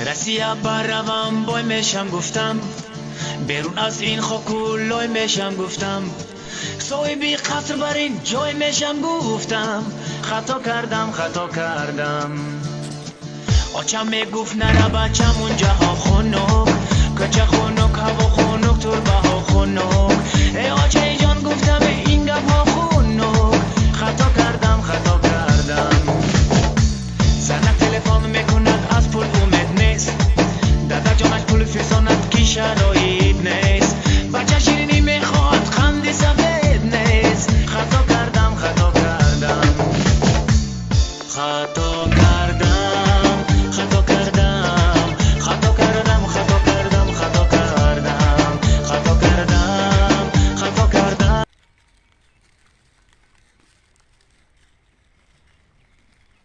رسیا بروم بای میشم گفتم، بیرون از این خاکولای میشم گفتم، صاحبی قصر بر این جای میشم گفتم، خطا کردم. آچم میگفت نرا بچم اونجا ها خونک، کچه خونک هوا خونک تربه ها خونک، ای آچه جان گفتم این گپ ها خونک، خطا کردم. زنک تلفن میکند از پول امید نیست، دادا جانش پول فیساند کی شرایط نیست، بچه شیرینی میخواد خندی سفید نیست، خطا کردم.